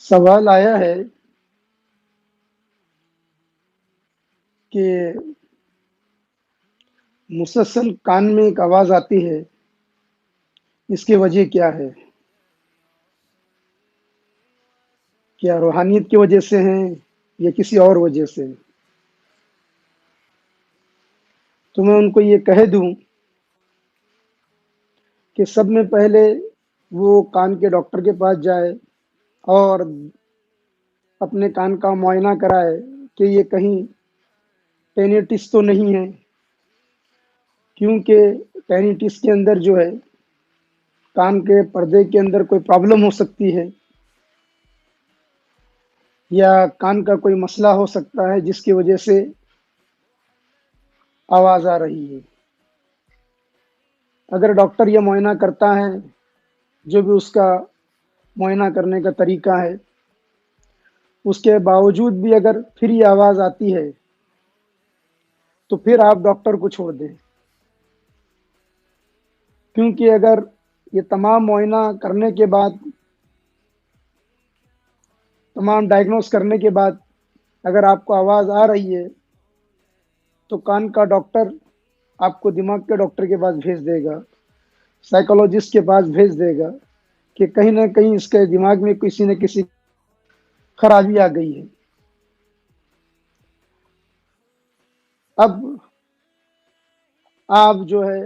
سوال آیا ہے کہ مسلسل کان میں ایک آواز آتی ہے، اس کی وجہ کیا ہے؟ کیا روحانیت کی وجہ سے ہیں یا کسی اور وجہ سے؟ تو میں ان کو یہ کہہ دوں کہ سب میں پہلے وہ کان کے ڈاکٹر کے پاس جائے اور اپنے کان کا معائنہ کرائے کہ یہ کہیں ٹینیٹس تو نہیں ہے، کیونکہ ٹینیٹس کے اندر جو ہے کان کے پردے کے اندر کوئی پرابلم ہو سکتی ہے، یا کان کا کوئی مسئلہ ہو سکتا ہے جس کی وجہ سے آواز آ رہی ہے۔ اگر ڈاکٹر یہ معائنہ کرتا ہے، جو بھی اس کا معائنہ کرنے کا طریقہ ہے، اس کے باوجود بھی اگر پھر یہ آواز آتی ہے تو پھر آپ ڈاکٹر کو چھوڑ دیں، کیونکہ اگر یہ تمام معائنہ کرنے کے بعد، تمام ڈائگنوز کرنے کے بعد اگر آپ کو آواز آ رہی ہے تو کان کا ڈاکٹر آپ کو دماغ کے ڈاکٹر کے پاس بھیج دے گا، سائیکولوجسٹ کے پاس بھیج دے گا کہ کہیں نہ کہیں اس کے دماغ میں کسی نہ کسی خرابی آ گئی ہے۔ اب آپ جو ہے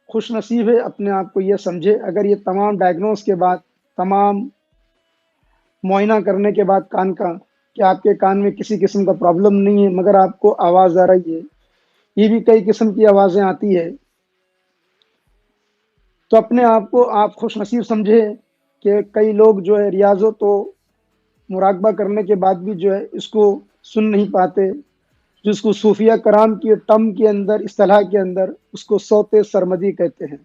خوش نصیب ہے، اپنے آپ کو یہ سمجھے، اگر یہ تمام ڈائگنوز کے بعد، تمام معائنہ کرنے کے بعد کان کا، کہ آپ کے کان میں کسی قسم کا پرابلم نہیں ہے مگر آپ کو آواز آ رہی ہے، یہ بھی کئی قسم کی آوازیں آتی ہے، تو اپنے آپ کو آپ خوش نصیب سمجھے کہ کئی لوگ جو ہے ریاضت و مراقبہ کرنے کے بعد بھی جو ہے اس کو سن نہیں پاتے، جس کو صوفیہ کرام کی ٹم کے اندر، اصطلاح کے اندر اس کو صوت سرمدی کہتے ہیں،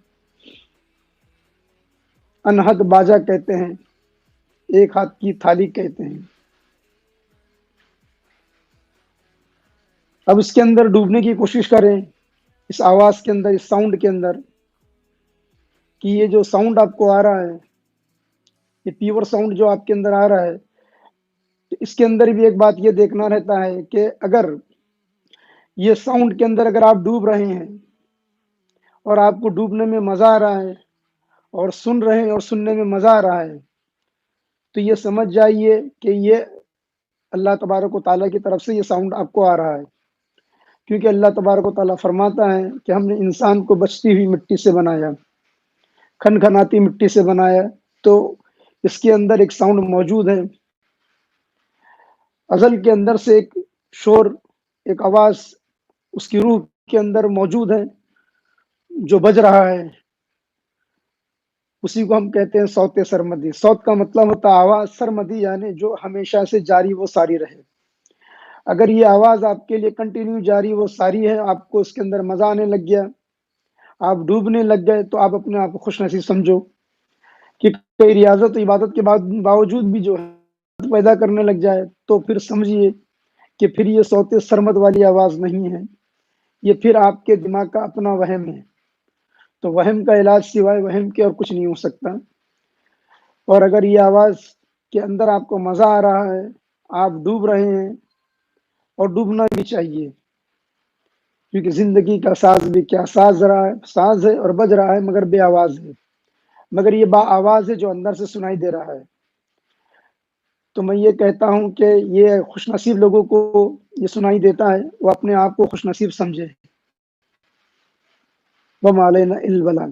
انہد باجا کہتے ہیں، ایک ہاتھ کی تھالی کہتے ہیں۔ اب اس کے اندر ڈوبنے کی کوشش کریں، اس آواز کے اندر، اس ساؤنڈ کے اندر، کہ یہ جو ساؤنڈ آپ کو آ رہا ہے، یہ پیور ساؤنڈ جو آپ کے اندر آ رہا ہے، تو اس کے اندر بھی ایک بات یہ دیکھنا رہتا ہے کہ اگر یہ ساؤنڈ کے اندر اگر آپ ڈوب رہے ہیں اور آپ کو ڈوبنے میں مزہ آ رہا ہے اور سن رہے ہیں اور سننے میں مزہ آ رہا ہے، تو یہ سمجھ جائیے کہ یہ اللہ تبارک و تعالیٰ کی طرف سے یہ ساؤنڈ آپ کو آ رہا ہے، کیونکہ اللہ تبارک و تعالیٰ فرماتا ہے کہ ہم نے انسان کو بچتی ہوئی مٹی سے بنایا، کھنکھناتی مٹی سے بنایا، تو اس کے اندر ایک ساؤنڈ موجود ہے، ازل کے اندر سے ایک شور، ایک آواز اس کی روح کے اندر موجود ہے جو بج رہا ہے، اسی کو ہم کہتے ہیں صوت سرمدی۔ صوت کا مطلب ہوتا ہے آواز، سرمدی یعنی جو ہمیشہ سے جاری و ساری رہے۔ اگر یہ آواز آپ کے لیے کنٹینیو جاری و ساری ہے، آپ کو اس کے اندر مزہ آنے لگ گیا، آپ ڈوبنے لگ گئے، تو آپ اپنے آپ کو خوش نصیب سمجھو کہ کوئی ریاضت و عبادت کے باوجود بھی جو ہے پیدا کرنے لگ جائے، تو پھر سمجھیے کہ پھر یہ صوت سرمد والی آواز نہیں ہے، یہ پھر آپ کے دماغ کا اپنا وہم ہے، تو وہم کا علاج سوائے وہم کے اور کچھ نہیں ہو سکتا۔ اور اگر یہ آواز کے اندر آپ کو مزہ آ رہا ہے، آپ ڈوب رہے ہیں، اور ڈوبنا بھی چاہیے، کیونکہ زندگی کا ساز بھی کیا ساز رہا ہے، ساز ہے اور بج رہا ہے مگر بے آواز ہے، مگر یہ با آواز ہے جو اندر سے سنائی دے رہا ہے۔ تو میں یہ کہتا ہوں کہ یہ خوش نصیب لوگوں کو یہ سنائی دیتا ہے، وہ اپنے آپ کو خوش نصیب سمجھے۔ وما علینا الا البلاغ۔